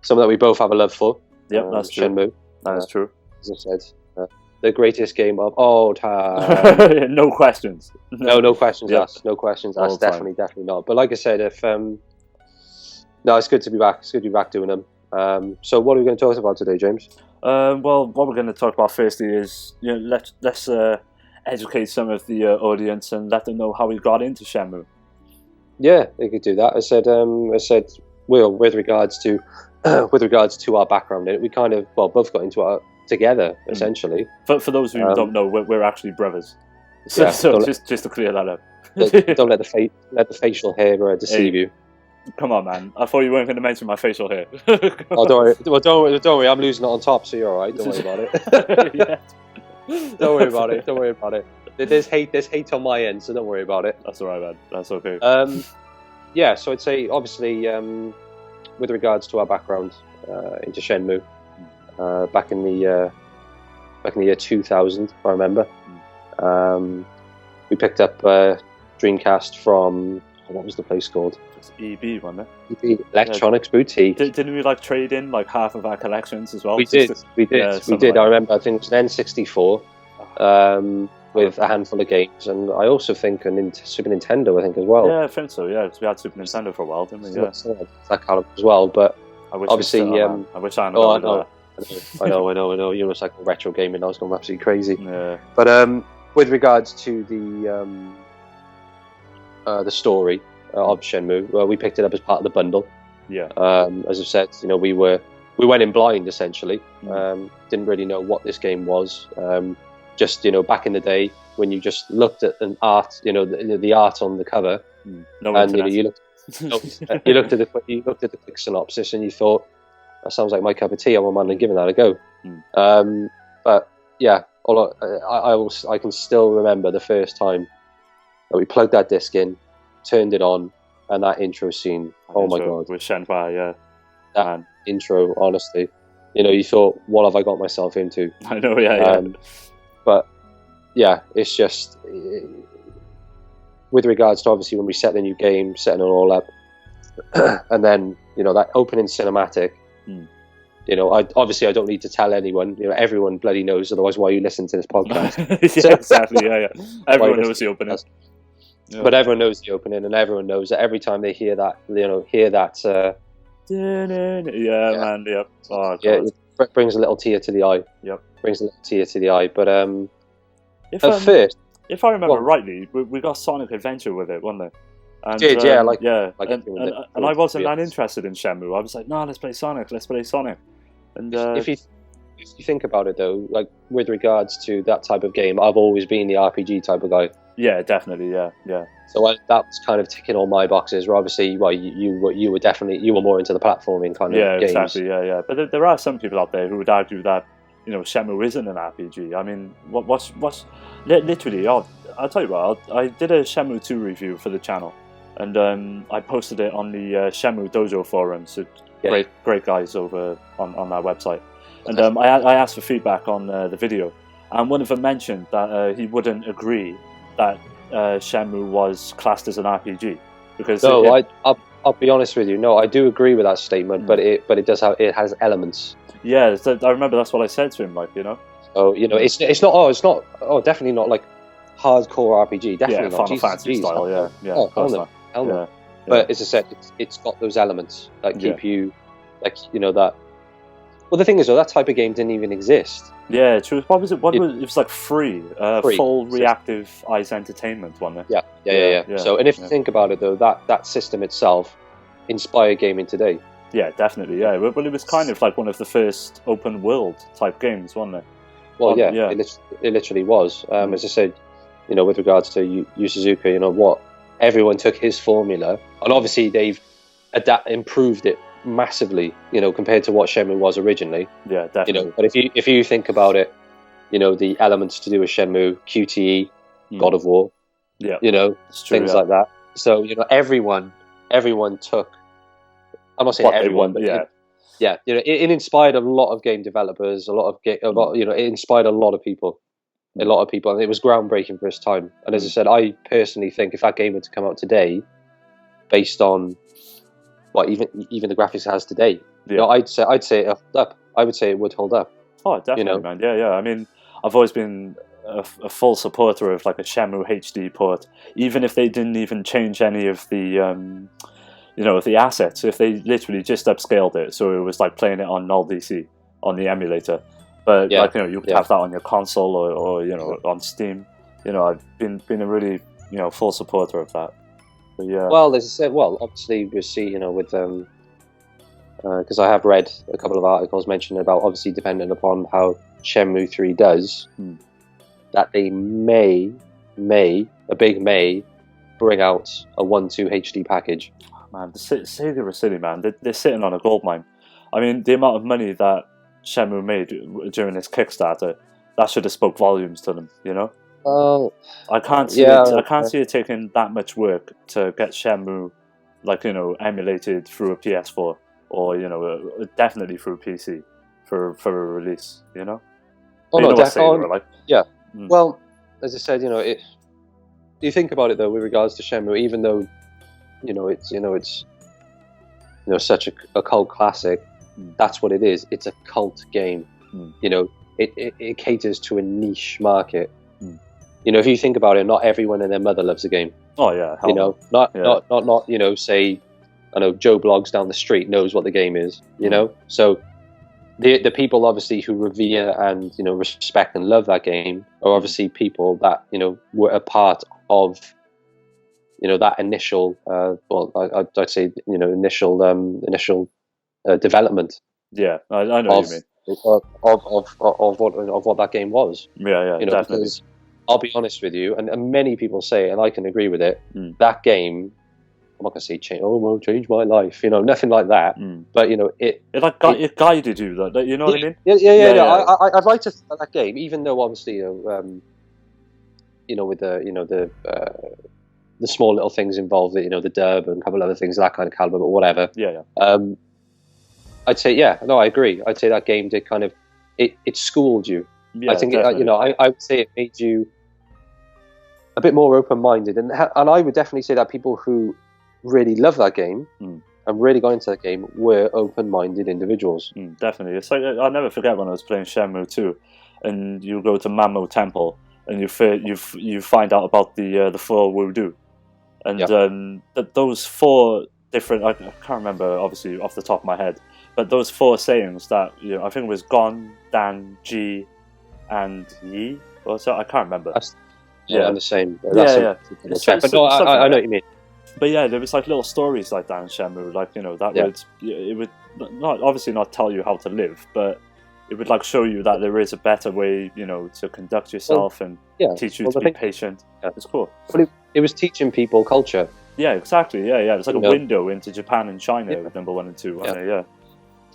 something that we both have a love for. Yep, that's true. Shenmue. That is true. As I said, the greatest game of all time. No questions. No questions Yep. asked. No questions All asked. the Definitely not. But like I said, if no, it's good to be back. It's good to be back doing them. So what are we going to talk about today, James? Well, what we're going to talk about firstly is let's educate some of the audience and let them know how we got into Shenmue. Yeah, we could do that. I said, well, with regards to our background in it, we kind of both got into it together essentially. For those who don't know, we're actually brothers. So, Yeah, just to clear that up. Don't let the facial hair deceive you. Come on, man! I thought you weren't going to mention my facial hair. Oh, don't worry. Well, don't worry. I'm losing it on top, so you're all right. Don't worry about it. Yeah. Don't worry about it. Don't worry about it. There's hate on my end, so don't worry about it. That's all right, man. That's okay. Yeah. So I'd say, obviously, with regards to our background into Shenmue, back in the year 2000, if I remember, we picked up Dreamcast from what was the place called? It's EB, wasn't it? EB Electronics Boutique. Didn't we trade in half of our collections as well? We did. I remember. I think it was an N64 with a handful of games, and I also think a Super Nintendo. I think as well. Yeah, I think so. Yeah, because we had Super Nintendo for a while, didn't we? Yeah, that caliber as well. But I wish obviously, I wish I I know. You know, it's like retro gaming. I was going absolutely crazy. Yeah. But with regards to the story of Shenmue, well, we picked it up as part of the bundle. Yeah. As I've said, you know, we went in blind essentially. Didn't really know what this game was. Just, you know, back in the day when you just looked at an art, you know, the art on the cover, and you looked at the quick synopsis and you thought, that sounds like my cup of tea. I won't mind giving that a go. But yeah, I can still remember the first time that we plugged that disc in, turned it on, and that intro scene. Oh my god, with Shenmue, yeah, that intro. Honestly, you know, you thought, what have I got myself into? I know, yeah. But yeah, it's just with regards to obviously when we set the new game, setting it all up, and then, you know, that opening cinematic. You know, I don't need to tell anyone. You know, everyone bloody knows. Otherwise, why you listen to this podcast? Yeah, exactly. Yeah. Everyone knows the opening. Yeah. But everyone knows the opening, and everyone knows that every time they hear that, man. Yep. Oh, yeah, it brings a little tear to the eye. Yep. Brings a little tear to the eye. But first, if I remember rightly, we got Sonic Adventure with it, wasn't it? And, and I wasn't that interested in Shenmue. I was like, no, let's play Sonic. And if you think about it, though, like with regards to that type of game, I've always been the RPG type of guy. Yeah, definitely. Yeah. So that was kind of ticking all my boxes. Where obviously, well, you were more into the platforming kind of games. Yeah, exactly. Yeah. But there are some people out there who would argue that, you know, Shenmue isn't an RPG. I mean, what's literally? I'll tell you what. I did a Shenmue 2 review for the channel. And I posted it on the Shenmue Dojo forums. So great guys over on that website. And I asked for feedback on the video, and one of them mentioned that he wouldn't agree that Shenmue was classed as an RPG because I'll be honest with you. No, I do agree with that statement, but it has elements. Yeah, I remember that's what I said to him. Like, you know. Oh, you know, it's definitely not like hardcore RPG. Definitely not Final Fantasy style. Yeah. Oh, hell no. But as I said, it's got those elements that keep you, like, you know, that. Well, the thing is, though, that type of game didn't even exist. Yeah, true. What was it? It was like free. Full reactive eyes entertainment, wasn't it? Yeah. So, and if you think about it, though, that system itself inspired gaming today. Yeah, definitely. Yeah, well, it was kind of like one of the first open world type games, wasn't it? Well, it literally was. As I said, you know, with regards to Yu Suzuki, you know, what everyone took his formula, and obviously they've improved it massively, you know, compared to what Shenmue was originally. Yeah, definitely. You know, but if you think about it, you know, the elements to do with Shenmue, QTE, God of War, you know, things like that. So, you know, everyone took. I'm not saying everyone, but yeah, you know, it inspired a lot of game developers, you know, it inspired a lot of people. And it was groundbreaking for its time. And as I said, I personally think if that game were to come out today, based on what even the graphics it has today, You know, I'd say it held up. I would say it would hold up. Oh, definitely, man. Yeah. I mean, I've always been a full supporter of like a Shenmue HD port, even if they didn't even change any of the the assets. If they literally just upscaled it, so it was like playing it on null DC on the emulator. But like you could have that on your console or on Steam. I've been a really full supporter of that. But yeah. Well, as I said, obviously we see with because I have read a couple of articles mentioning about obviously depending upon how Shenmue 3 does, that they may bring out a 1.2 HD package. Man, Sega are silly, man. They're sitting on a goldmine. I mean, the amount of money that Shenmue made during this Kickstarter, that should have spoke volumes to them, Oh, I can't see it taking that much work to get Shenmue, emulated through a PS4 or definitely through PC for a release. Oh no, definitely. Yeah. Well, as I said, you think about it though, with regards to Shenmue, even though it's such a cult classic, that's what it is. It's a cult game. It caters to a niche market. If you think about it, not everyone and their mother loves the game. Oh yeah, not say, I know Joe Blogs down the street knows what the game is. So the people obviously who revere and respect and love that game are obviously people that were a part of that initial I'd say initial development. Yeah, I know what you mean. Of what that game was. Yeah, definitely. Because I'll be honest with you, and many people say, and I can agree with it, that game, I'm not going to say change my life, nothing like that, but it guided you, though, you know what I mean? Yeah. I'd like to think that game, even though obviously with the small little things involved, the dub and a couple of other things of that kind of caliber, but whatever. I'd say, I agree. I'd say that game did kind of it schooled you. I think I would say it made you a bit more open-minded, and I would definitely say that people who really love that game and really got into that game were open-minded individuals. Definitely, it's like I'll never forget when I was playing Shenmue 2, and you go to Mamo Temple and you find out about the 4 Voodoo, and those 4 different, I can't remember obviously off the top of my head, but those 4 sayings that I think it was Gon, Dan, G, and Yi, or so I can't remember. I'm the same. But no, I know what you mean. But yeah, there was like little stories like that in Shenmue, it would not obviously not tell you how to live, but it would like show you that there is a better way, to conduct yourself and teach you to be patient. It's cool. But it was teaching people culture. Yeah, exactly. Yeah. It's like a window into Japan and China with number 1 and 2. Definitely.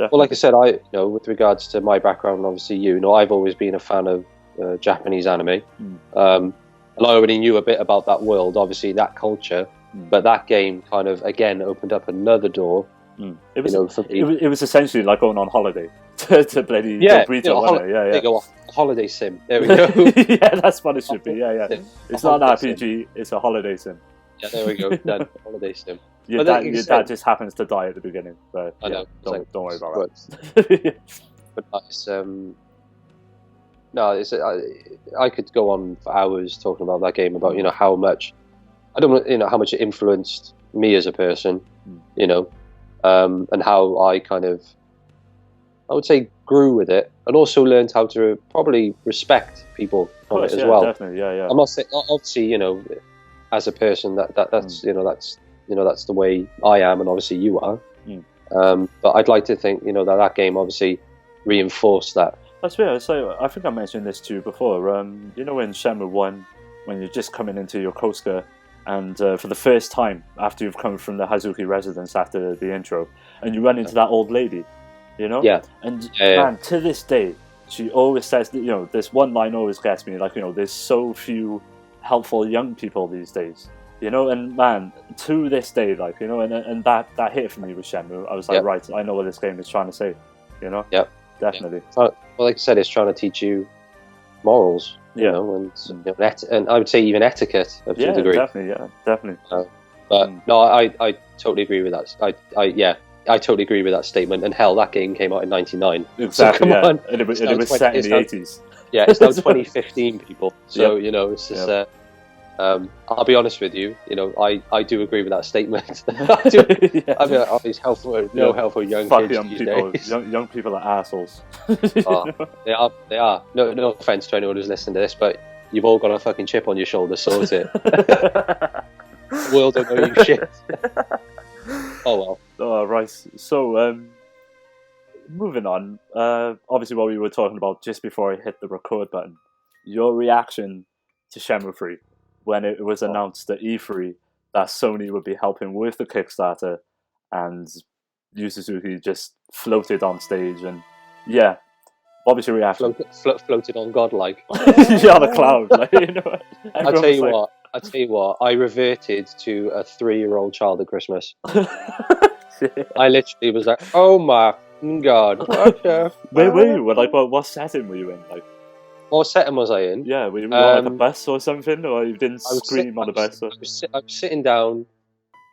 Well, like I said, with regards to my background, obviously I've always been a fan of Japanese anime, and I already knew a bit about that world, obviously that culture, but that game kind of again opened up another door. It was essentially like going on holiday to bloody Burrito. There you go, holiday sim. There we go. Yeah, that's what it should be. Yeah. It's not an RPG; sim. It's a holiday sim. Yeah, there we go. Done. Holiday sim. Your dad just happens to die at the beginning, but I know. Don't worry about that. But it's I could go on for hours talking about that game, about how much how much it influenced me as a person, and how I kind of, I would say, grew with it, and also learned how to probably respect people from it as well. Definitely, yeah. I'm not saying, obviously, as a person that's that's the way I am, and obviously you are. But I'd like to think that game obviously reinforced that. That's weird. So I think I mentioned this to you before. In Shenmue 1, when you're just coming into Yokosuka, and for the first time after you've come from the Hazuki residence after the intro, and you run into that old lady, Yeah. And man, to this day, she always says that, this one line always gets me, like, there's so few helpful young people these days. And man, to this day, like, and that hit for me with Shenmue. I was like, right, I know what this game is trying to say, Yeah. Definitely. Well, like I said, it's trying to teach you morals, and I would say even etiquette to a degree. Definitely. But no, I totally agree with that. I totally agree with that statement. And hell, that game came out in '99. Exactly. So come on. And it was set in the '80s. Yeah, it's now 2015, people. So it's just. I'll be honest with you. I do agree with that statement. I do. I mean, it's helpful. No helpful young kids young these people. days. Young people are assholes. They are. They are. No offense to anyone who's listening to this, but you've all got a fucking chip on your shoulder. Sort it. The world don't know you shit. Oh well. Right. So, moving on. Obviously, what we were talking about just before I hit the record button, your reaction to Shenmue 3 when it was announced at E3 that Sony would be helping with the Kickstarter, and Yu Suzuki just floated on stage, and what was your reaction? Floated on godlike. Yeah, on a cloud. Like, I'll tell you what. I reverted to a 3-year-old child at Christmas. I literally was like, "Oh my god!" Where were you? Like, what setting were you in? Like, what setting was I in? Yeah, were you on like a bus or something, or you didn't scream on the bus? I was sitting down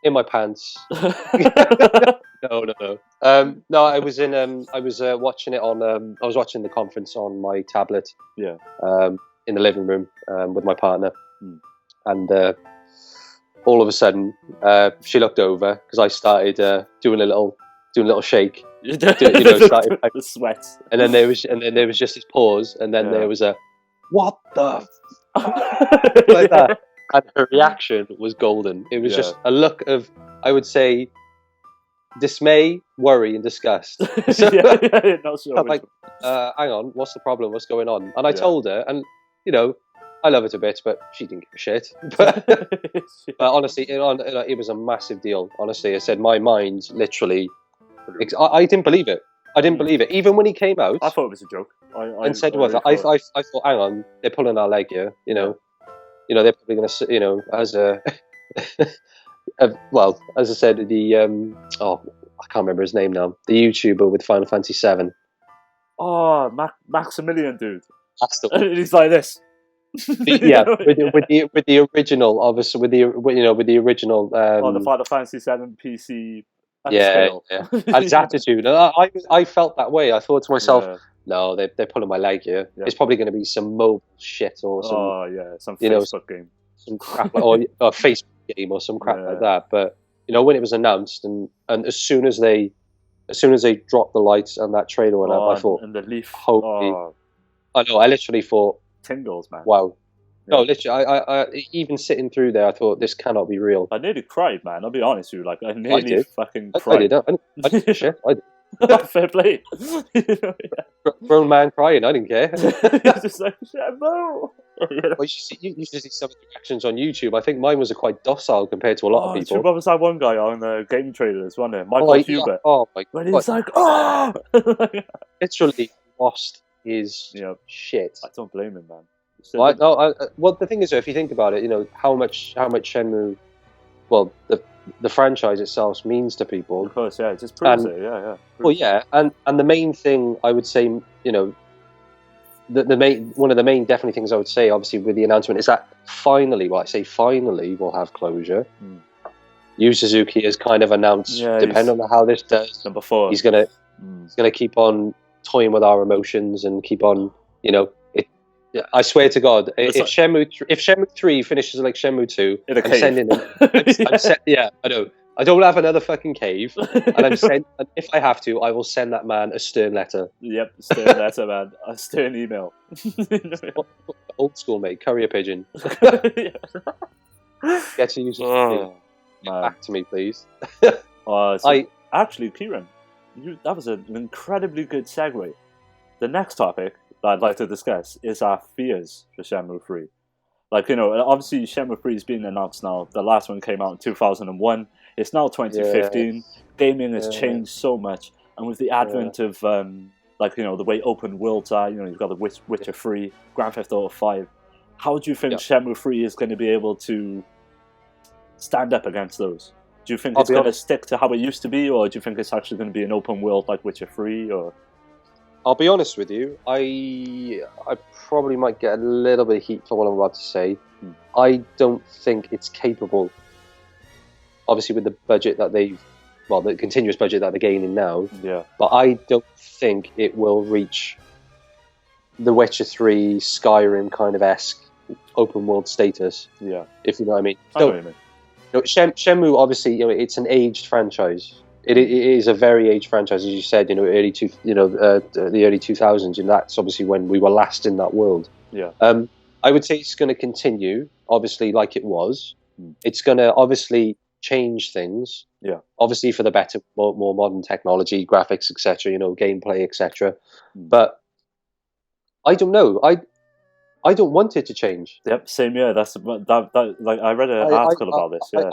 in my pants. No. No, I was in. I was watching it on. I was watching the conference on my tablet. Yeah. In the living room with my partner, and all of a sudden, she looked over because I started doing a little shake. Started, the sweat, and then there was just this pause, and then there was a what the like that, and her reaction was golden. It was just a look of, I would say, dismay, worry, and disgust. So, not sure. I'm like, hang on, what's the problem? What's going on? And I told her, and I love it a bit, but she didn't give a shit. But honestly, it was a massive deal. Honestly, I said my mind literally. I didn't believe it. Even when he came out, I thought it was a joke. I thought, hang on, they're pulling our leg here. They're probably going to, as a, well, as I said, the I can't remember his name now. The YouTuber with Final Fantasy VII. Oh, Maximilian, dude. That's the one. He's like this. With the original, obviously, with the original. The Final Fantasy VII PC. And his attitude. I felt that way. I thought to myself, no, they're pulling my leg here. It's probably going to be some mobile shit or some, some Facebook game, some crap or a Facebook game or some crap like that. But when it was announced, and as soon as they dropped the lights and that trailer went up, I thought, and the leaf. Holy, I know. I literally thought, tingles, man. Wow. No, literally, I even sitting through there, I thought, this cannot be real. I nearly cried, man. I'll be honest with you. Like, I nearly fucking cried. I did shit. I did. Fair play. Grown man crying, I didn't care. It's just like, Shenmue. Well, you should see some of the reactions on YouTube. I think mine was quite docile compared to a lot of people. What was that one guy on the game trailers, wasn't it? Michael Hubert. Oh my god. When he's like, oh! Literally lost his shit. I don't blame him, man. Well, the thing is, if you think about it, how much Shenmue, well, the franchise itself means to people. Of course, it just proves it. Yeah. Well, yeah, and the main thing I would say, the main one of the main definitely things I would say, obviously, with the announcement is that finally, we'll have closure. Yu Suzuki has kind of announced, depending on how this does, number 4, he's gonna keep on toying with our emotions and keep on, I swear to God, if Shenmue 3 finishes like Shenmue 2, I'm sending them. I know. I don't have another fucking cave, and if I have to, I will send that man a stern letter. Yep, stern letter, man. A stern email. Old school, mate. Courier pigeon. Get to use it. Get back to me, please. Actually, Keiron, that was an incredibly good segue. The next topic that I'd like to discuss is our fears for Shenmue 3. Like, obviously Shenmue 3 is being announced now. The last one came out in 2001. It's now 2015. Gaming has changed so much. And with the advent of, the way open worlds are, you've got the Witcher 3, Grand Theft Auto 5. How do you think Shenmue 3 is going to be able to stand up against those? Do you think it's going to stick to how it used to be, or do you think it's actually going to be an open world like Witcher 3, or... I'll be honest with you, I probably might get a little bit of heat for what I'm about to say. I don't think it's capable, obviously with the budget that they've the continuous budget that they're gaining now. Yeah. But I don't think it will reach the Witcher 3 Skyrim kind of esque open world status. Yeah. If you know what I mean. I know what you mean. Shenmue, obviously, it's an aged franchise. It is a very aged franchise, as you said. The early 2000s, and that's obviously when we were last in that world. Yeah. I would say it's going to continue, obviously, like it was. It's going to obviously change things. Yeah. Obviously, for the better, more modern technology, graphics, etc. Gameplay, etc. But I don't know. I don't want it to change. Yep, same. Yeah, that. Like I read an article about this. Yeah.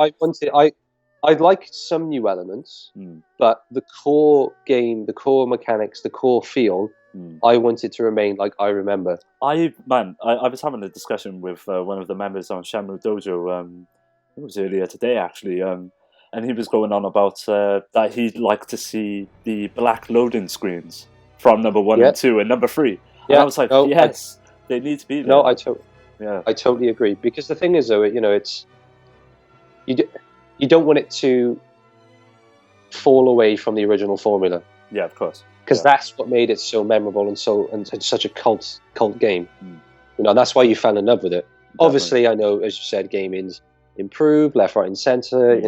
I'd like some new elements, but the core game, the core mechanics, the core feel, I want it to remain like I remember. I was having a discussion with one of the members on Shenmue Dojo. It was earlier today, actually, and he was going on about that he'd like to see the black loading screens from number 1 and 2 and number 3. And I was like, yes, they need to be there. No, I totally agree. Because the thing is, though, it's you don't want it to fall away from the original formula. Yeah, of course. Because that's what made it so memorable and such a cult game. That's why you fell in love with it. Definitely. Obviously, I know, as you said, gaming's improved, left, right, and centre.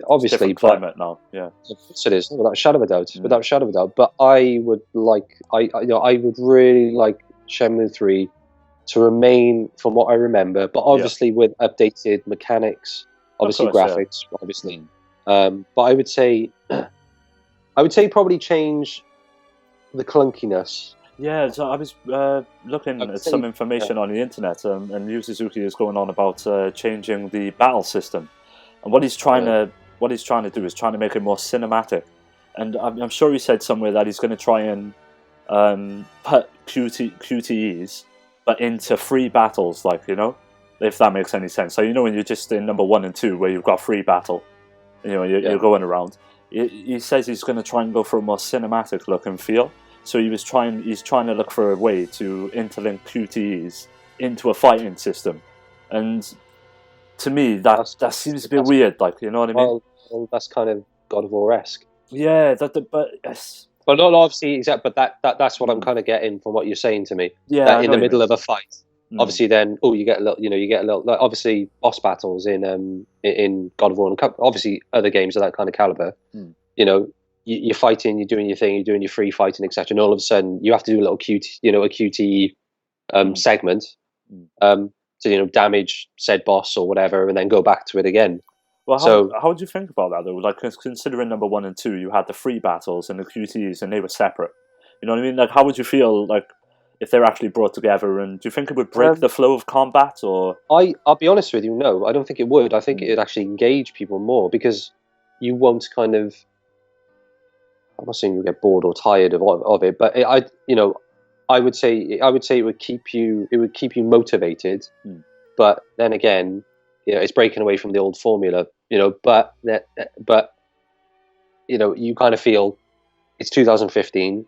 Obviously, it's different climate now. Yeah, of course it is, without a shadow of a doubt. Without a shadow of a doubt. But I would really like Shenmue 3 to remain from what I remember, but obviously with updated mechanics, obviously graphics, obviously. But I would say probably change the clunkiness. Yeah, so I was looking at some information on the internet, and Yu Suzuki is going on about changing the battle system, and what he's trying to do is trying to make it more cinematic. And I'm sure he said somewhere that he's going to try and put QTEs, but into free battles, if that makes any sense. So when you're just in number 1 and 2, where you've got free battle, you're going around. He says he's going to try and go for a more cinematic look and feel. So he's trying to look for a way to interlink QTEs into a fighting system, and to me that seems a bit weird. You know what I mean? Well, that's kind of God of War-esque. Yeah, but yes. But not obviously exact. But that's what I'm kind of getting from what you're saying to me. Yeah, that in the middle of a fight, obviously, then you get a little. Like, obviously, boss battles in God of War and obviously other games of that kind of caliber. You're fighting, you're doing your thing, you're doing your free fighting, etc. And all of a sudden, you have to do a little QTE segment to damage said boss or whatever, and then go back to it again. Well, how would you think about that though? Like, considering number 1 and 2, you had the free battles and the QTEs, and they were separate. You know what I mean? Like, how would you feel like if they're actually brought together? And do you think it would break the flow of combat? Or I'll be honest with you, no, I don't think it would. I think it'd actually engage people more, because you won't kind of. I'm not saying you get bored or tired of it, but I would say it would keep you motivated. But then again, it's breaking away from the old formula. But you kind of feel it's 2015.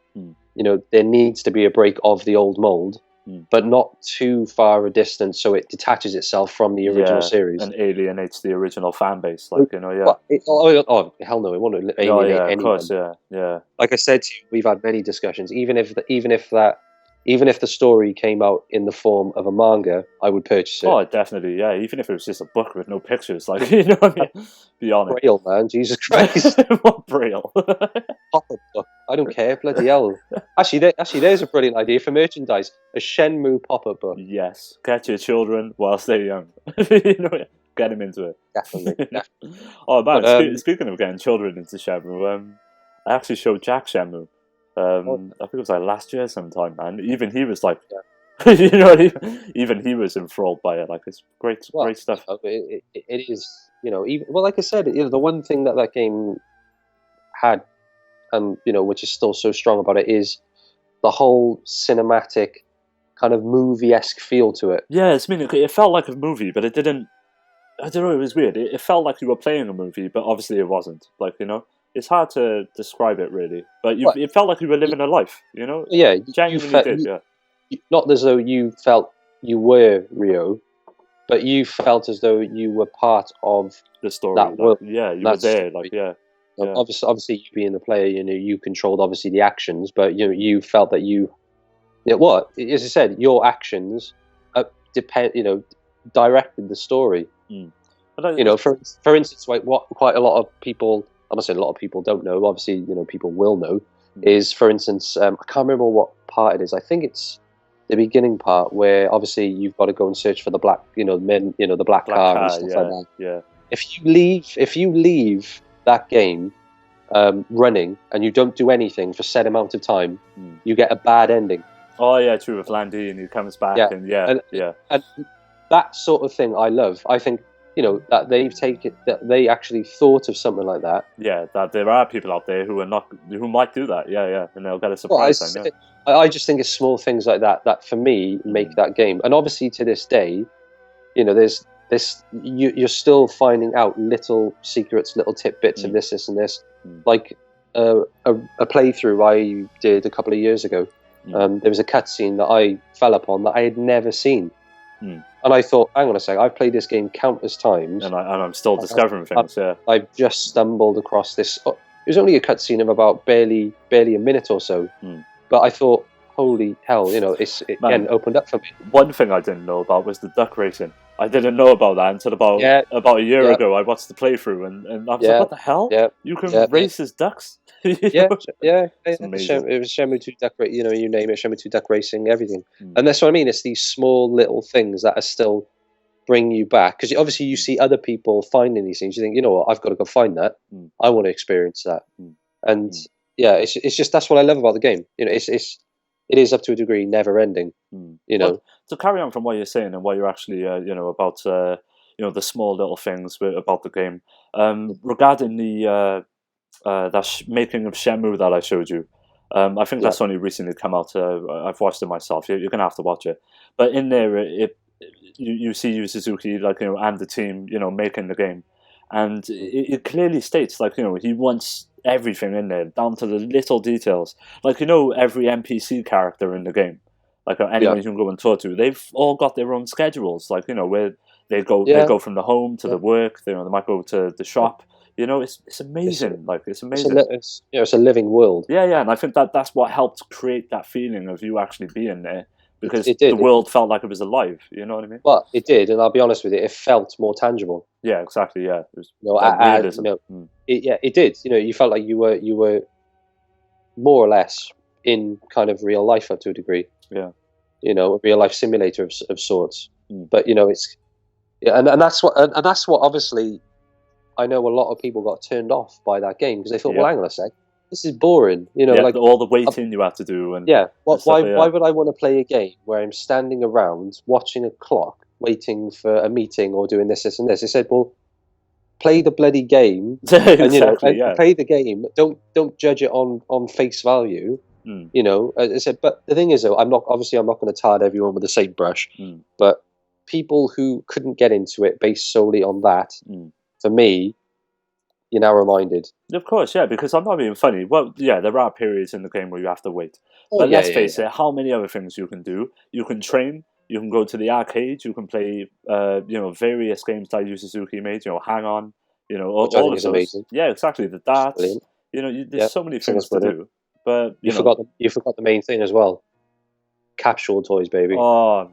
There needs to be a break of the old mold, but not too far a distance, so it detaches itself from the original series and alienates the original fan base. Hell no, it won't alienate anyone. Of course, yeah. Like I said to you, we've had many discussions. Even if the story came out in the form of a manga, I would purchase it. Oh, definitely, yeah. Even if it was just a book with no pictures, you know what I mean? Be honest. Braille, man, Jesus Christ! What Braille? Pop-up book. I don't care. Bloody hell. Actually, there's a brilliant idea for merchandise: a Shenmue pop-up book. Yes, get your children whilst they're young. Get them into it. Definitely. Oh man, speaking of getting children into Shenmue, I actually showed Jack Shenmue. I think it was last year sometime, man. Even he was like, even he was enthralled by it. Like, it's great stuff. It is, even like I said, the one thing that game had, which is still so strong about it, is the whole cinematic kind of movie-esque feel to it. Yeah, it felt like a movie, but it didn't. I don't know. It was weird. It felt like you were playing a movie, but obviously it wasn't. It's hard to describe it really, but it felt like you were living a life, Yeah, genuinely did. Not as though you felt you were Rio, but you felt as though you were part of the story. That world. You were there. Yeah. Obviously, you being the player, you controlled obviously the actions, but you felt that as I said, your actions directed the story. For instance, like what quite a lot of people, I'm not saying a lot of people don't know, obviously, people will know, is, for instance, I can't remember what part it is. I think it's the beginning part where obviously you've got to go and search for the black, the black car and stuff like that. Yeah. If you leave that game running and you don't do anything for a set amount of time, you get a bad ending. Oh yeah, true, with Landy, and he comes back, and that sort of thing I love. I think that that they actually thought of something like that. Yeah, that there are people out there who might do that. Yeah, and they'll get a surprise. I just think it's small things like that for me make that game. And obviously to this day, there's this. You're still finding out little secrets, little tidbits of this and this. Like a playthrough I did a couple of years ago. There was a cutscene that I fell upon that I had never seen. And I thought, hang on a sec, I've played this game countless times. And I'm still discovering things, I've just stumbled across this. It was only a cutscene of about barely a minute or so. But I thought, holy hell, it again opened up for me. One thing I didn't know about was the duck racing. I didn't know about that until about a year ago. I watched the playthrough and I was like, what the hell? You can race as ducks? It was Shenmue 2 duck racing, you name it, Shenmue 2 duck racing, everything. And that's what I mean, it's these small little things that are still bring you back, because obviously you see other people finding these things, you think, what, I've got to go find that. I want to experience that. And it's just, that's what I love about the game. It is up to a degree never ending. Well, to carry on from what you're saying and what you're actually about the small little things about the game, regarding the making of Shenmue that I showed you, I think that's only recently come out. I've watched it myself. You're gonna have to watch it. But in there, you see Yu Suzuki, and the team, making the game, and it clearly states, he wants everything in there, down to the little details. Every NPC character in the game, anyone you can go and talk to, they've all got their own schedules. Where they go from the home to the work. They might go to the shop. It's amazing. It's amazing. It's a living world. Yeah, and I think that's what helped create that feeling of you actually being there, because the world felt like it was alive. You know what I mean? But it did, and I'll be honest with you, it felt more tangible. Yeah, exactly. Yeah, it was it did. You felt like you were more or less in kind of real life up to a degree. Yeah. A real life simulator of sorts. But it's and that's what obviously. I know a lot of people got turned off by that game because they thought, well, hang on a sec, this is boring. All the waiting you have to do. And why would I want to play a game where I'm standing around watching a clock, waiting for a meeting or doing this, and this? They said, well, play the bloody game. Exactly, play the game. Don't judge it on face value. I said, but the thing is, though, I'm not going to tar everyone with the same brush. But people who couldn't get into it based solely on that. For me, you're now reminded. Of course, yeah, because I'm not being funny. Well, yeah, there are periods in the game where you have to wait. But let's face it, how many other things you can do? You can train, you can go to the arcade, you can play, various games that Yu Suzuki made, Hang On, all of those. Amazing. Yeah, exactly, the darts. There's so many things to do. But you forgot the main thing as well. Capsule toys, baby. Oh,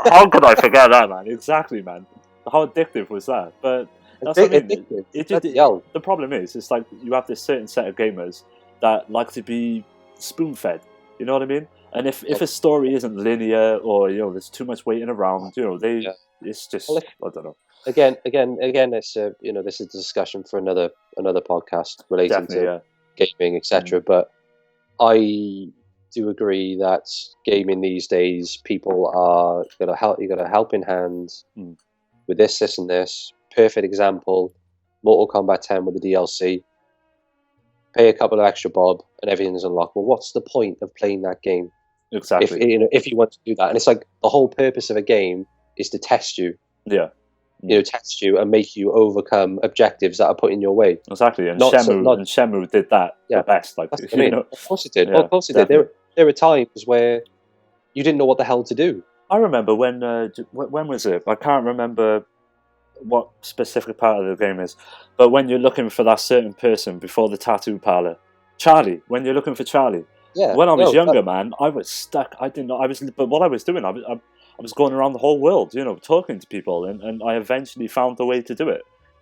how could I forget that, man? Exactly, man. How addictive was that? But that's what I mean. The problem is, it's like you have this certain set of gamers that like to be spoon-fed. You know what I mean? And if a story isn't linear or there's too much waiting around, it's just I don't know. Again, it's this is a discussion for another podcast relating to gaming, etc. But I do agree that gaming these days, people are got a helping hand with this, and this. Perfect example, Mortal Kombat 10 with the DLC. Pay a couple of extra bob and everything is unlocked. Well, what's the point of playing that game? Exactly. If you want to do that, and it's like the whole purpose of a game is to test you. Yeah. Test you and make you overcome objectives that are put in your way. Exactly, and Shenmue did that the best. Of course it did. Of course it did. There were times where you didn't know what the hell to do. I remember when was it? I can't remember what specific part of the game is, but when you're looking for that certain person before the tattoo parlor, Charlie. When you're looking for Charlie. Yeah. When I was younger, man, I was stuck. I didn't know. But what I was doing, I was going around the whole world, talking to people, and I eventually found the way to do it.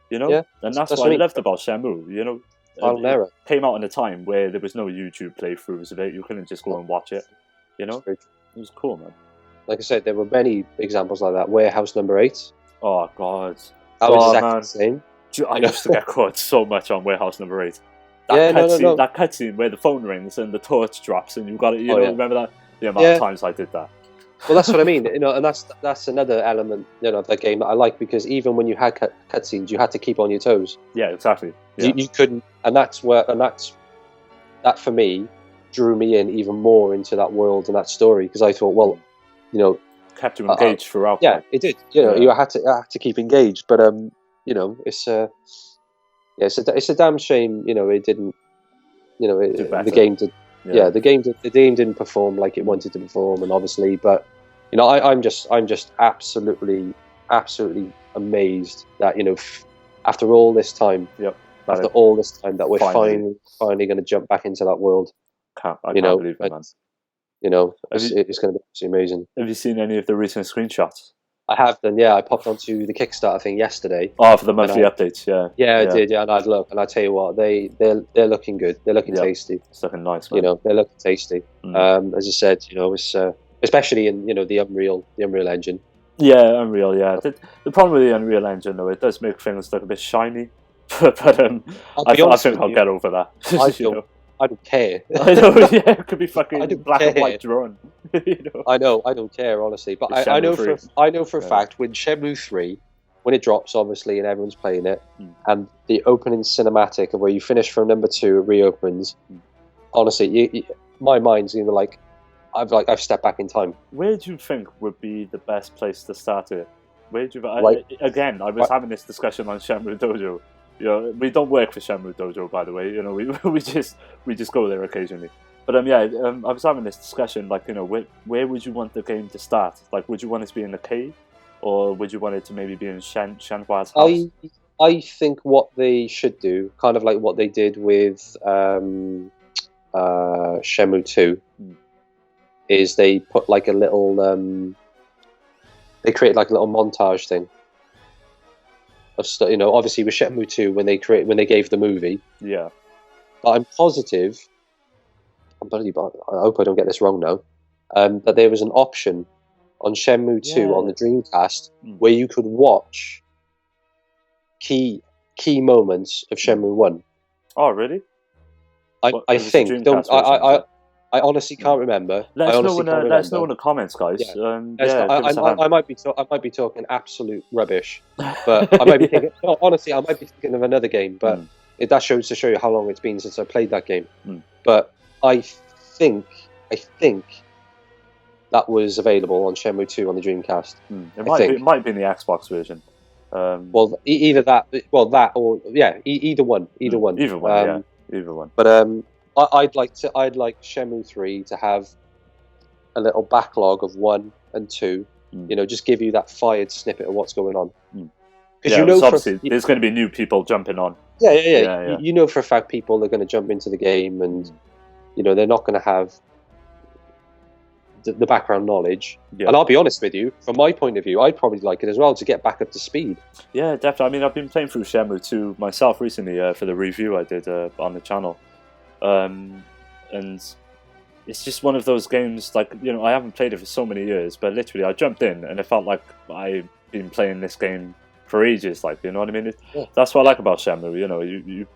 Yeah. And that's what I loved about Shenmue. It came out in a time where there was no YouTube playthroughs of it. You couldn't just go and watch it. It was cool, man. Like I said, there were many examples like that. Warehouse Number 8. Oh God, that was exactly the same. I used to get caught so much on Warehouse Number 8. That cutscene where the phone rings and the torch drops and you've got it. Remember that? The amount of times I did that. Well, that's what I mean. And that's another element, of the game that I like, because even when you had cutscenes, you had to keep on your toes. Yeah, exactly. Yeah. You couldn't, and that for me drew me in even more into that world and that story, because I thought, well, kept you engaged throughout. Yeah, it did. You had to keep engaged, but it's a damn shame. It didn't. The game did. Yeah, the game didn't perform like it wanted to perform, and obviously, but I'm just absolutely amazed that after all this time, that we're finally going to jump back into that world. I can't believe it, man. It's going to be absolutely amazing. Have you seen any of the recent screenshots? I have done, yeah. I popped onto the Kickstarter thing yesterday. Oh, for the monthly updates, yeah. Yeah, I did, yeah. And I'd look, and I tell you what, they're looking good. They're looking tasty. It's looking nice, man. They're looking tasty. As I said, it's especially in the Unreal Engine. Yeah, Unreal. Yeah. The problem with the Unreal Engine, though, it does make things look a bit shiny. but I think I'll get over that. I don't care. I know, yeah, it could be fucking black and white drawn. I know, I don't care, honestly. But I know for a fact, when Shenmue 3, when it drops, obviously, and everyone's playing it, and the opening cinematic of where you finish from number 2, it reopens, honestly, my mind's even like, I've stepped back in time. Where do you think would be the best place to start it? Where do you, again, I was having this discussion on Shenmue Dojo. We don't work for Shenmue Dojo, by the way. We just go there occasionally. But I was having this discussion, like, where would you want the game to start? Like, would you want it to be in a cave, or would you want it to maybe be in Shenhua's house? I think what they should do, kind of like what they did with Shenmue 2, is they put like a little, they create like a little montage thing. Of obviously with Shenmue 2 when they gave the movie. Yeah. But I'm positive. I hope I don't get this wrong now. That there was an option on Shenmue 2 on the Dreamcast where you could watch key moments of Shenmue 1. Oh, really? I think. I honestly can't remember. Let us know in the comments, guys. Yeah. I might be talking absolute rubbish, but I might be thinking. No, honestly, I might be thinking of another game. But that shows to show you how long it's been since I played that game. But I think that was available on Shenmue 2 on the Dreamcast. It might be in the Xbox version. Well, either that. Well, that or either one. Either one. Either one. But I'd like Shenmue 3 to have a little backlog of 1 and 2. Just give you that fired snippet of what's going on. Because obviously there's going to be new people jumping on. Yeah. You know for a fact people are going to jump into the game, and they're not going to have the background knowledge. Yeah. And I'll be honest with you, from my point of view, I'd probably like it as well to get back up to speed. Yeah, definitely. I mean, I've been playing through Shenmue 2 myself recently for the review I did on the channel. And it's just one of those games, like, I haven't played it for so many years, but literally I jumped in and it felt like I've been playing this game for ages, like, you know what I mean? That's what I like about Shenmue,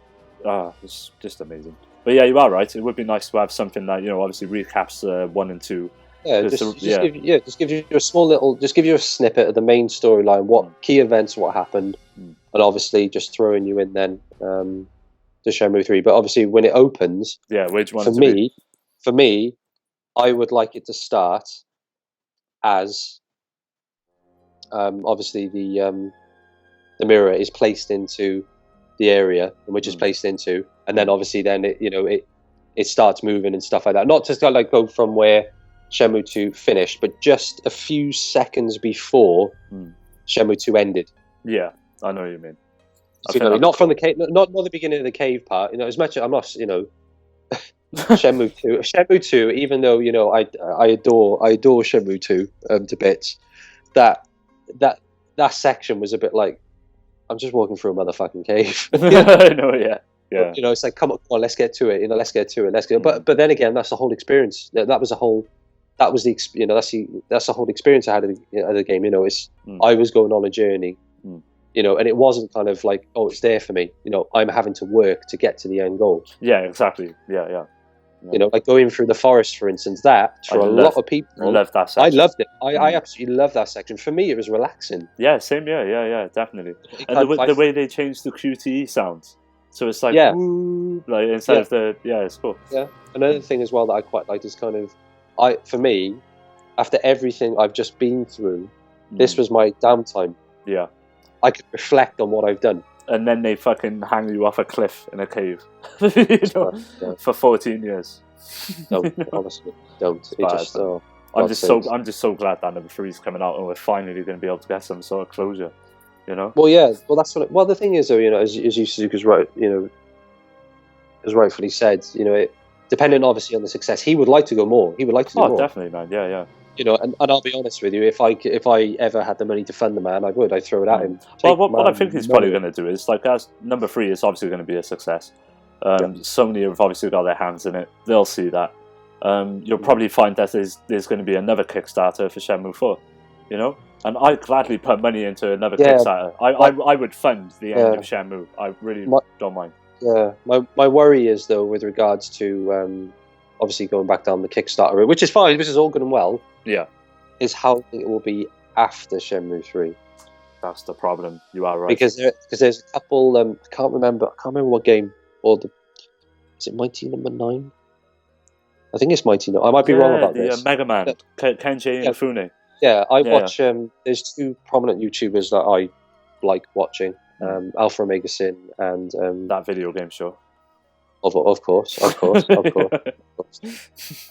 it's just amazing. But yeah, you are right, it would be nice to have something that, obviously recaps 1 and 2. Just give you a small little, just give you a snippet of the main storyline, what key events, what happened, and obviously just throwing you in then, to Shenmue 3, but obviously when it opens, which one for me, I would like it to start as obviously the mirror is placed into the area in which it's placed into, and then obviously then it starts moving and stuff like that. Not just like go from where Shenmue 2 finished, but just a few seconds before Shenmue 2 ended. Yeah. I know what you mean. You know, not from the cave, not the beginning of the cave part. You know, as much I'm not, you know, Shenmue 2. Even though, you know, I adore Shenmue 2 to bits. That section was a bit like, I'm just walking through a motherfucking cave. I know, yeah. Yeah. You know, it's like, come on, let's get to it. You know, let's get to it. Let's go. But then again, that's the whole experience. That was the whole. That was the, you know, that's the whole experience I had of the game. You know, it's I was going on a journey. You know, and it wasn't kind of like, oh, it's there for me. You know, I'm having to work to get to the end goal. Yeah, exactly. Yeah. You know, like going through the forest, for instance. That for a lot of people, I loved that section. I loved it. I absolutely loved that section. For me, it was relaxing. Yeah, same. Yeah, definitely. And the way they changed the QTE sounds. So it's like, woo, like instead of the, it's cool. Yeah. Another thing as well that I quite liked is kind of, for me, after everything I've just been through, this was my downtime. Yeah. I could reflect on what I've done. And then they fucking hang you off a cliff in a cave, you know, for 14 years. Don't, honestly, don't. It just, I'm just so glad that number 3 is coming out, and we're finally going to be able to get some sort of closure. You know? Well, yeah. Well, that's what. Well, the thing is, though, you know, as Yu Suzuki's right, you know, as rightfully said, you know, depending obviously on the success, he would like to go more. He would like to do more. Oh, definitely, man. Yeah. You know, and I'll be honest with you, if I ever had the money to fund the man, I would. I'd throw it at him. Well, what I think he's probably going to do is, like, as number 3 is obviously going to be a success. Sony have obviously got their hands in it. They'll see that. You'll probably find that there's going to be another Kickstarter for Shenmue 4. You know, and I'd gladly put money into another Kickstarter. I would fund the end of Shenmue. I really don't mind. Yeah, my worry is, though, with regards to obviously going back down the Kickstarter route, which is fine, which is all good and well. Yeah, is how it will be after Shenmue 3. That's the problem. You are right. Because there's a couple. I can't remember what game. Is it Mighty Number 9? I think it's Mighty. I might be wrong about this. Mega Man, Kenji Inafune. Yeah, I watch. There's 2 prominent YouTubers that I like watching. Alpha Omega Sin and that video game show. Of course.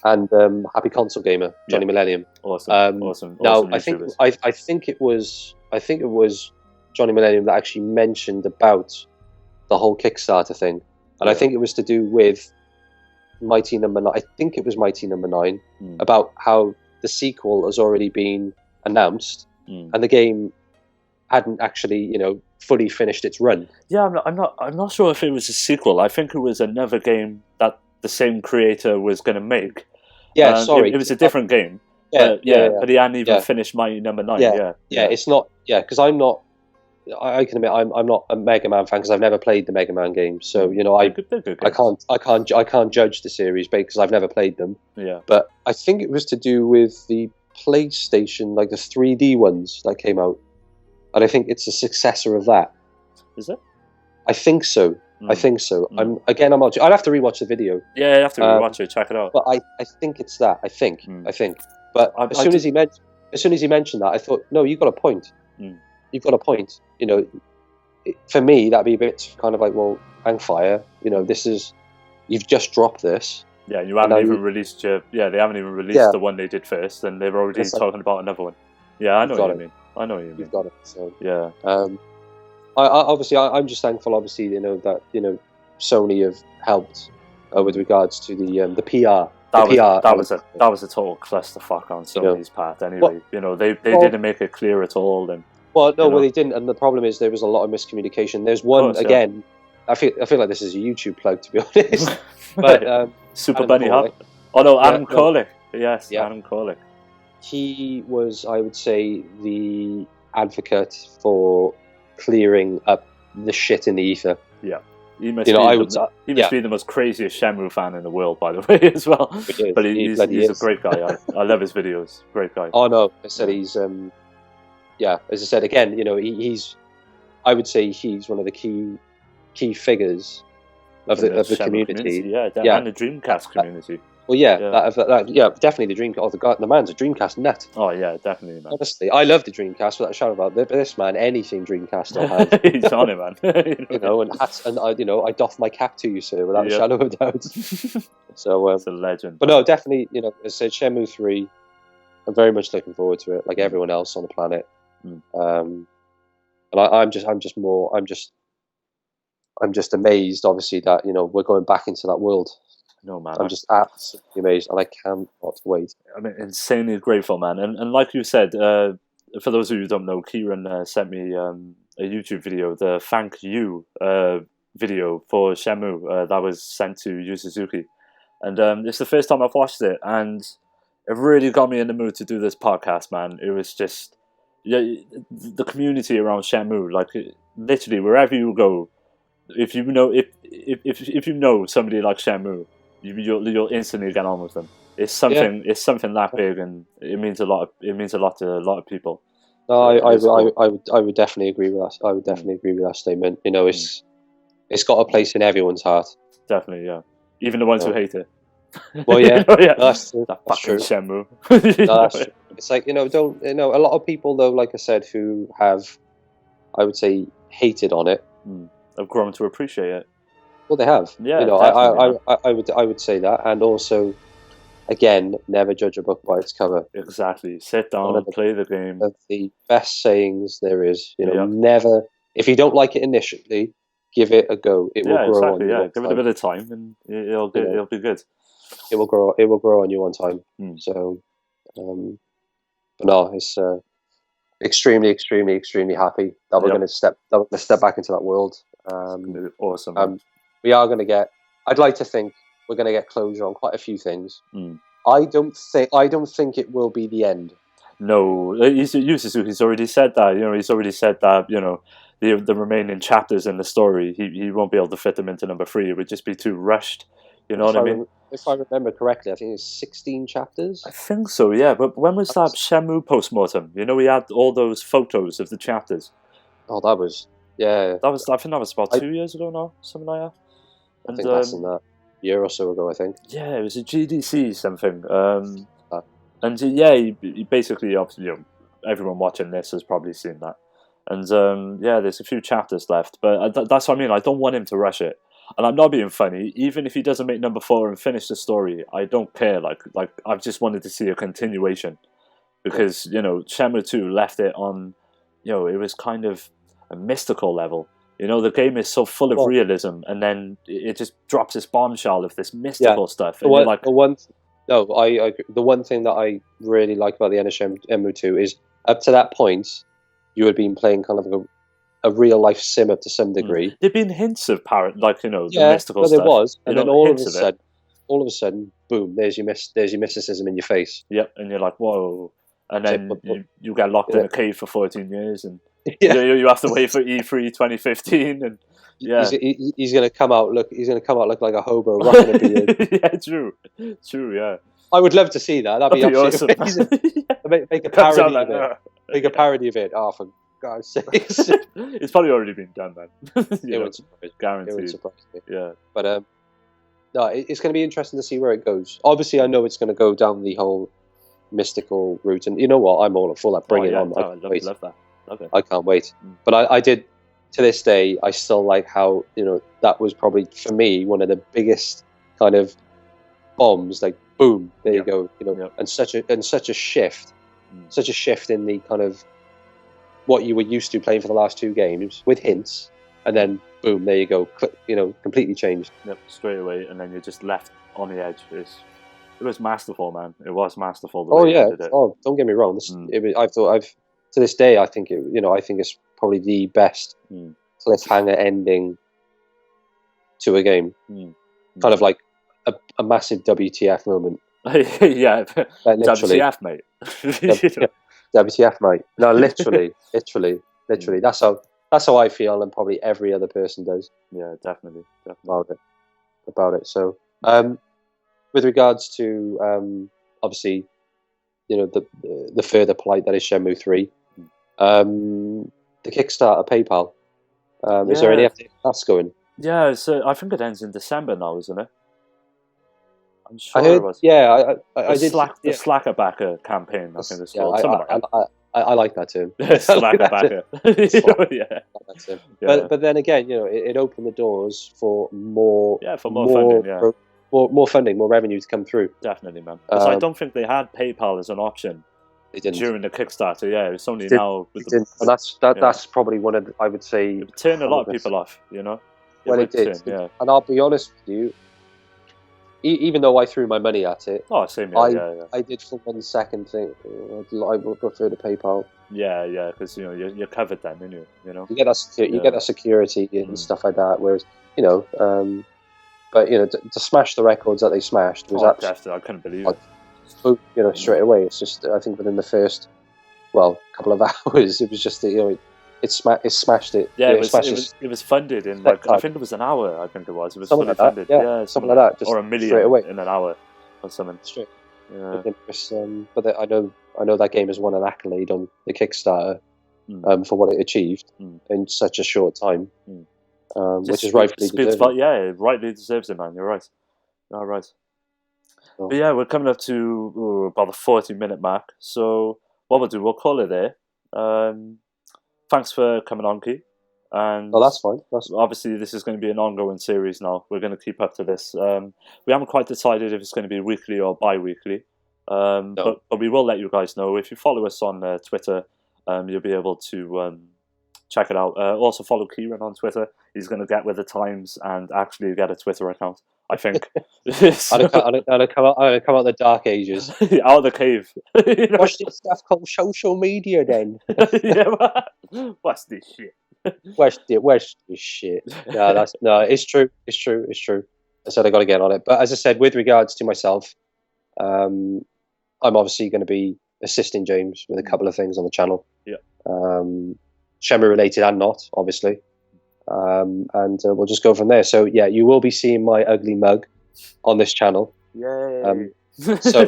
And Happy Console Gamer, Johnny Millennium. Awesome. Now, I think it was Johnny Millennium that actually mentioned about the whole Kickstarter thing, and I think it was to do with Mighty Number 9. I think it was Mighty Number 9 about how the sequel has already been announced, and the game hadn't actually, you know, fully finished its run. Yeah, I'm not sure if it was a sequel. I think it was another game that the same creator was going to make. Yeah, sorry, it was a different game. But he hadn't even finished Mighty Number 9. Yeah, it's not. Yeah, because I'm not. I can admit I'm not a Mega Man fan because I've never played the Mega Man games. So, you know, I can't judge the series because I've never played them. Yeah, but I think it was to do with the PlayStation, like the 3D ones that came out. And I think it's a successor of that. Is it? I think so. I think so. I'm not. I'd have to rewatch the video. Yeah, you have to rewatch it. Check it out. But I think it's that. I think. But as soon as he mentioned that, I thought, no, you've got a point. You've got a point. You know, for me, that'd be a bit kind of like, well, hang fire. You know, you've just dropped this. Yeah, you haven't even released they haven't even released the one they did first, and they're already talking about another one. Yeah, I know what you mean. You've got it. So yeah. I'm just thankful. Obviously, you know that Sony have helped with regards to the PR. That was a total clusterfuck on Sony's part. Anyway, they didn't make it clear at all. And they didn't. And the problem is there was a lot of miscommunication. There's one again. I feel like this is a YouTube plug, to be honest. But Super Bunny Hub. Oh no, Adam Korlick. Yes, Adam Korlick. He was, I would say, the advocate for clearing up the shit in the ether. Yeah. He must be the most craziest Shenmue fan in the world, by the way, as well. But he's a great guy. I love his videos. Great guy. Oh, no. I said he's... as I said, again, he's... I would say he's one of the key figures of the community. And the Dreamcast community. Well, definitely the Dreamcast. Oh, the man's a Dreamcast nut. Oh yeah, definitely, man. Honestly, I love the Dreamcast without a shadow of a doubt. This man, anything Dreamcast I have. He's on it, man. And hats, and I doff my cap to you, sir, without a shadow of a doubt. So it's a legend. But no, definitely, as I said, Shenmue 3. I'm very much looking forward to it, like everyone else on the planet. And And I'm just amazed, obviously, that we're going back into that world. No, man. I'm just absolutely amazed, and I cannot wait. I mean, insanely grateful, man. And like you said, for those of you who don't know, Keiron sent me a YouTube video, the thank you video for Shenmue that was sent to Yu Suzuki. And it's the first time I've watched it, and it really got me in the mood to do this podcast, man. It was just, the community around Shenmue, like literally wherever you go, if you know if you know somebody like Shenmue, you'll instantly get on with them. It's something that big, and it means a lot to a lot of people. No, I would definitely agree with that. I would definitely agree with that statement. It's got a place in everyone's heart. Definitely, yeah. Even the ones who hate it. Well, yeah, that's true. That's true. Shenmue. No, that's true. It's like, a lot of people though, like I said, who have, I would say, hated on it, have grown to appreciate it. Well, they have. Yeah, I would say that, and also, again, never judge a book by its cover. Exactly. Sit down and play the game. Of the best sayings there is. Never. If you don't like it initially, give it a go. It will grow on you. Yeah, give it a bit of time, and it'll be good. It will grow. It will grow on you on time. So, but no, it's extremely, extremely, extremely happy that we're going to step back into that world. Awesome. We are going to get. I'd like to think we're going to get closure on quite a few things. I don't think it will be the end. No, Yu Suzuki's already said that. He's already said that. The remaining chapters in the story, he won't be able to fit them into number 3. It would just be too rushed. You know what I mean? If I remember correctly, I think it's 16 chapters. I think so, yeah. But when was that Shenmue postmortem? We had all those photos of the chapters. Oh, that was, yeah. I think that was about 2 years ago now, something like that. I think less than that. A year or so ago, I think. Yeah, it was a GDC something. And he basically, obviously, everyone watching this has probably seen that. And there's a few chapters left, but that's what I mean. I don't want him to rush it. And I'm not being funny. Even if he doesn't make number 4 and finish the story, I don't care. Like I've just wanted to see a continuation, because Shenmue 2 left it on, it was kind of a mystical level. The game is so full of realism, and then it just drops this bombshell of this mystical stuff. And I agree. The one thing that I really like about the end of Shenmue 2 is, up to that point, you had been playing kind of a real life sim up to some degree. There'd been hints of the mystical stuff. Yeah, there was, and then all of a sudden, boom! There's your mysticism in your face. Yep, and you're like, whoa! And then you get locked in a cave for 14 years, and you have to wait for E3 2015, and he's going to come out look like a hobo rocking a beard. Yeah, true, yeah. I would love to see that. That'd be awesome. Amazing. Make a parody of it. Make a parody of it. Oh, for God's sakes! It's probably already been done, man. It would guaranteed. It would surprise me. Yeah, but no, it's going to be interesting to see where it goes. Obviously, I know it's going to go down the whole mystical route, and you know what? I'm all for that. Bring it on. I love that. Love it. I can't wait. But I did. To this day, I still like how that was probably for me one of the biggest kind of bombs. Like, boom, there you go. And such a shift, such a shift in the kind of what you were used to playing for the last 2 games with hints, and then boom, there you go. Completely changed. Yep, straight away, and then you're just left on the edge. It was masterful, man. It was masterful. The way they did it. Oh, don't get me wrong. To this day, I think it's probably the best cliffhanger ending to a game. Kind of like a massive WTF moment. Yeah, WTF, mate. WTF, mate. No, literally. That's how I feel, and probably every other person does. Yeah, definitely. About it. So, with regards to obviously, the further plight that is Shenmue 3, the Kickstarter, PayPal. Is there any update that's going? Yeah, so I think it ends in December now, isn't it? I'm sure I heard, it was. Yeah, I did. The Slackerbacker campaign, I think it's called. I like that term. Slackerbacker. But then again, it opened the doors for more. Yeah, for more funding. Yeah. More funding, more revenue to come through. Definitely, man. Because I don't think they had PayPal as an option They didn't. during the Kickstarter. Yeah, it's only They now. With the, and that's probably one of the, I would say, it turned a lot of people off. Well, it did. Yeah. And I'll be honest with you, even though I threw my money at it, Oh, same here. I did for 1 second think I would prefer to PayPal. Yeah, because you're covered then, aren't you? You get that security and stuff like that. Whereas but to smash the records that they smashed was definitely, I couldn't believe it. Straight away. It's just, I think within the first couple of hours, it was just it smashed it. Yeah, it was funded in I think it was an hour. I think it was. It was something fully like funded. That, yeah, something like that. Just or $1 million straight away in an hour or something. Straight. Yeah. But I know that game has won an accolade on the Kickstarter for what it achieved in such a short time, which is rightfully deserved. It rightly deserves it, man. You're right. You're right. Oh. But yeah, we're coming up to about the 40-minute mark. So what we'll do, we'll call it there. Thanks for coming on, Key. And that's fine. Obviously, this is going to be an ongoing series now. We're going to keep up to this. We haven't quite decided if it's going to be weekly or bi-weekly. No. But we will let you guys know. If you follow us on Twitter, you'll be able to check it out. Also follow Keiron on Twitter. He's going to get with the times and actually get a Twitter account, I think. I'm gonna come out the dark ages. Out of the cave. What's this stuff called social media then? What's this shit? Where's this shit? No, it's true. I said I got to get on it. But as I said, with regards to myself, I'm obviously going to be assisting James with a couple of things on the channel. Yeah. Shenmue related and not, obviously. And we'll just go from there. So yeah, you will be seeing my ugly mug on this channel. Yay! So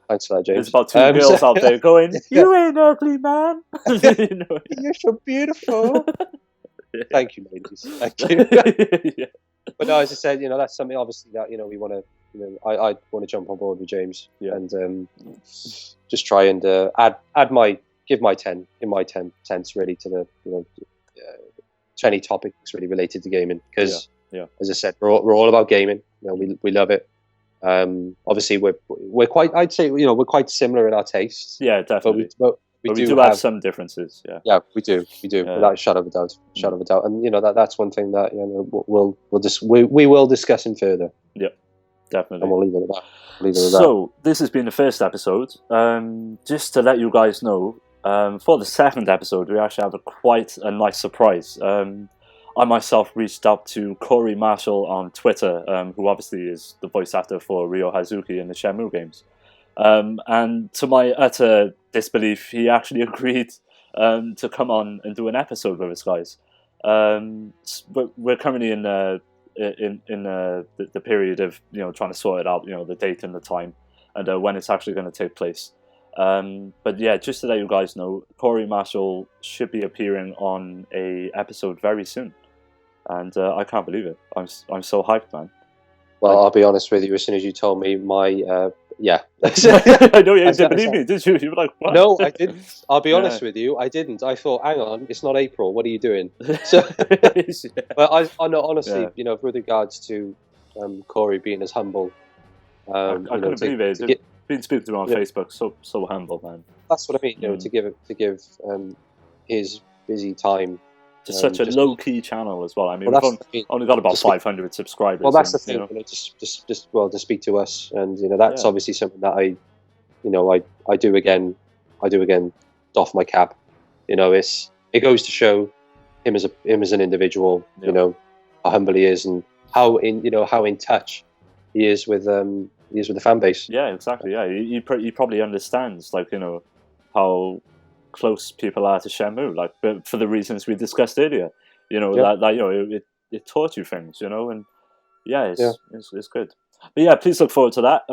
thanks for that, James. There's about two girls out there going, "You ain't ugly, man." You're so beautiful. Thank you, ladies. Thank you. Yeah. But no, as I said, that's something obviously that we want to. I want to jump on board with James and just try and give my 10 cents really to the to any topics really related to gaming, because as I said, we're all about gaming. We love it. Obviously we're quite, I'd say, we're quite similar in our tastes. Yeah, definitely. But we do have some differences. Yeah, we do without a shadow of a doubt. And that's one thing that we will discuss in further. Yeah, definitely. And we'll leave it at that. So this has been the first episode. Just to let you guys know, for the second episode, we actually have quite a nice surprise. I myself reached out to Corey Marshall on Twitter, who obviously is the voice actor for Ryo Hazuki in the Shenmue games. And to my utter disbelief, he actually agreed to come on and do an episode with us, guys. We're currently in the period of trying to sort it out, the date and the time, and when it's actually going to take place. But yeah, just to let you guys know, Corey Marshall should be appearing on a episode very soon, and I can't believe it. I'm so hyped, man. Well, I'll be honest with you. As soon as you told me I know you didn't believe me, did you? You were like, what? No, I didn't. I'll be honest with you. I didn't. I thought, hang on, it's not April. What are you doing? So, but I know, honestly, with regards to Corey being as humble, I couldn't believe it. Been speaking to him on Facebook, so humble, man. That's what I mean. To give his busy time to such a low-key channel as well. I mean, we've only got about 500 subscribers. Well, that's the thing. Just to speak to us, and that's obviously something that I do again. Doff my cap. It goes to show him as an individual. How humble he is, and how in touch he is with the fan base. Yeah, exactly. Yeah, he probably understands, how close people are to Shenmue, but for the reasons we discussed earlier. It taught you things, and it's good. But yeah, please look forward to that.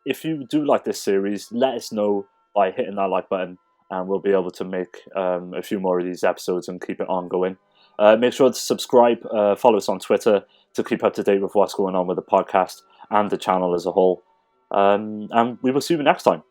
If you do like this series, let us know by hitting that like button, and we'll be able to make a few more of these episodes and keep it ongoing. Make sure to subscribe, follow us on Twitter to keep up to date with what's going on with the podcast and the channel as a whole. And we will see you next time.